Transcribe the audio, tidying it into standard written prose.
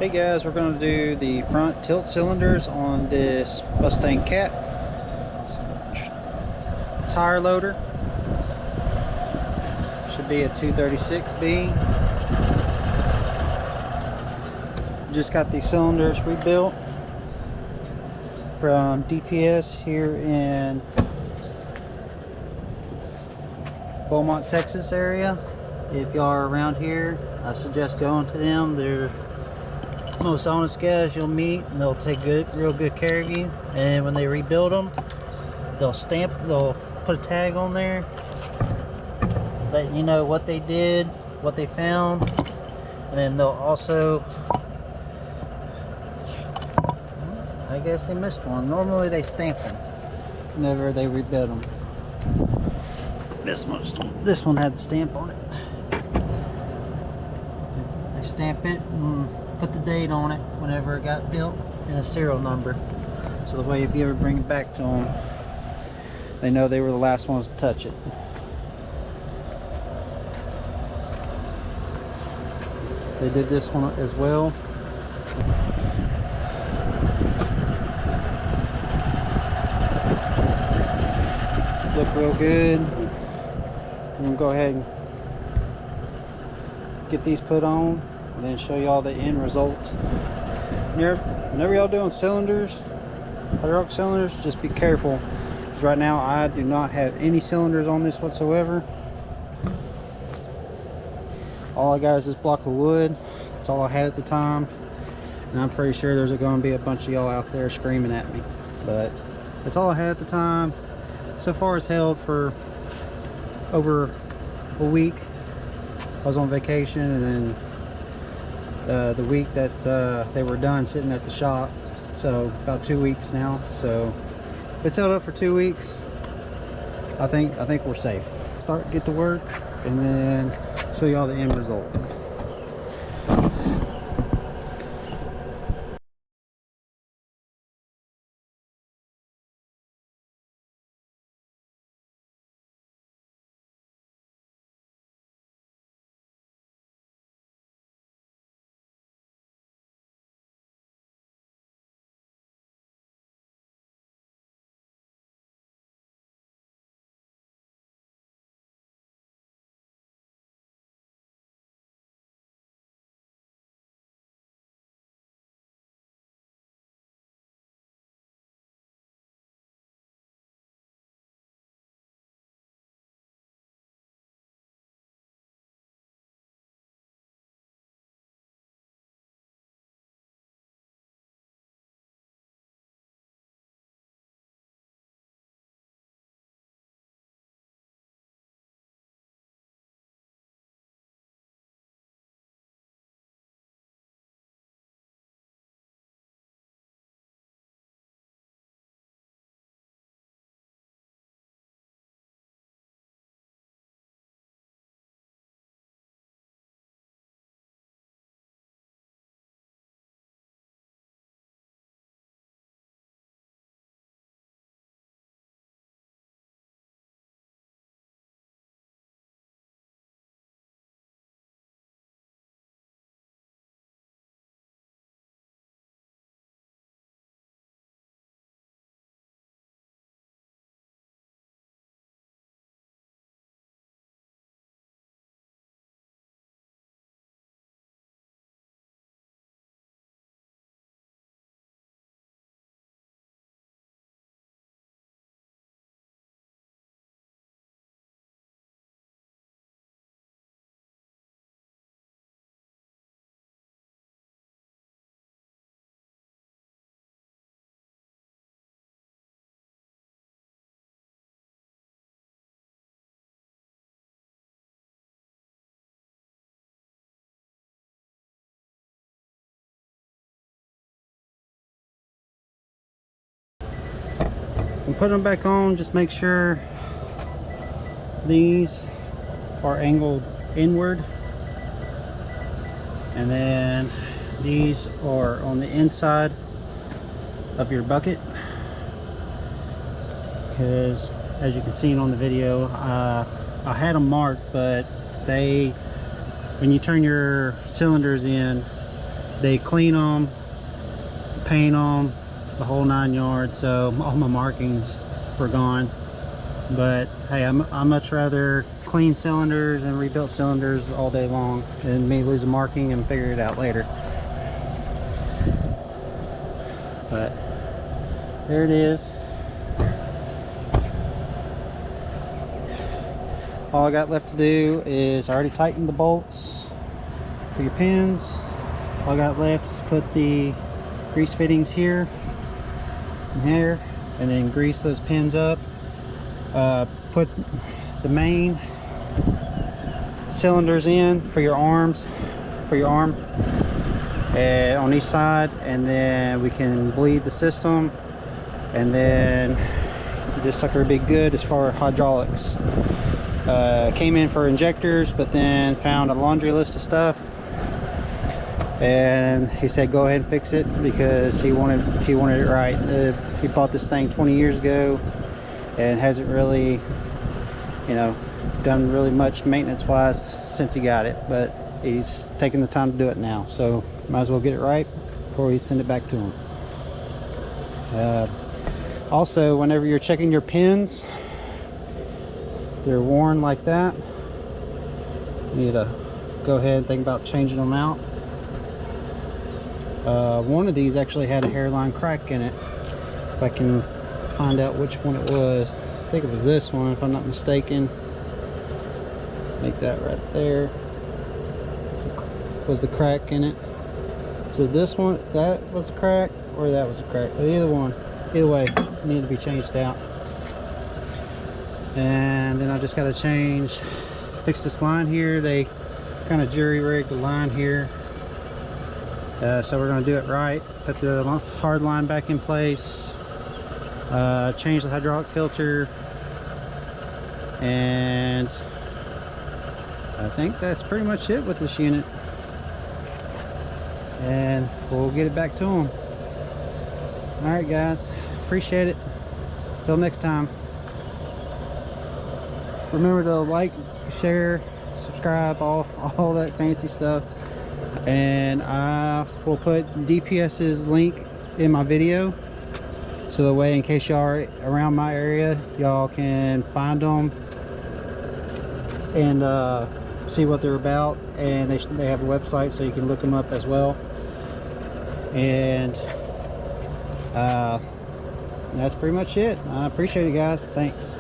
Hey guys, we're going to do the front tilt cylinders on this Mustang Cat tire loader. Should be a 236B. Just got these cylinders rebuilt from DPS here in Beaumont, Texas area. If y'all are around here, I suggest going to them. They're most honest guys you'll meet, and they'll take real good care of you. And when they rebuild them, they'll put a tag on there, letting you know what they did, what they found, and then they'll also, I guess they missed one. Normally they stamp them whenever they rebuild them. This one had the stamp on it. They stamp it and put the date on it whenever it got built and a serial number, so the way if you ever bring it back to them, they know they were the last ones to touch it. They did this one as well. Look real good. I'm gonna go ahead and get these put on and then show y'all the end result. Whenever y'all doing cylinders, hydraulic cylinders, just be careful, because right now I do not have any cylinders on this whatsoever. All I got is this block of wood. That's all I had at the time, and I'm pretty sure there's going to be a bunch of y'all out there screaming at me, but that's all I had at the time. So far it's held for over a week. I was on vacation, and then the week that they were done sitting at the shop, so about 2 weeks now. So it's held up for 2 weeks. I think we're safe. Get to work and then show y'all the end result. And put them back on, just make sure these are angled inward, and then these are on the inside of your bucket, because as you can see on the video, I had them marked, but when you turn your cylinders in, they clean them, paint them, the whole 9 yards. So all my markings were gone. But hey, I'd much rather clean cylinders and rebuilt cylinders all day long than me lose a marking and figure it out later. But there it is. All I got left to do is I already tightened the bolts for your pins. All I got left is put the grease fittings here and here, and then grease those pins up. Put the main cylinders in for your arms, and on each side, and then we can bleed the system, and then this sucker will be good as far as hydraulics. Came in for injectors, but then found a laundry list of stuff, and he said go ahead and fix it because he wanted it right. He bought this thing 20 years ago and hasn't really, you know, done really much maintenance wise since he got it, but he's taking the time to do it now, so might as well get it right before we send it back to him. Also, whenever you're checking your pins, they're worn like that, you need to go ahead and think about changing them out. One of these actually had a hairline crack in it. If I can find out which one it was. I think it was this one, if I'm not mistaken. Make that right there. Was the crack in it. So this one, that was a crack, or that was a crack. But either way, it needed to be changed out. And then I just got to fix this line here. They kind of jury-rigged the line here. So we're going to do it right. Put the hard line back in place. Change the hydraulic filter. And I think that's pretty much it with this unit. And we'll get it back to them. Alright guys, appreciate it. Until next time. Remember to like, share, subscribe, all that fancy stuff. And I will put DPS's link in my video, so that way in case y'all are around my area, y'all can find them and see what they're about. And they have a website, so you can look them up as well. And that's pretty much it. I appreciate it guys. Thanks.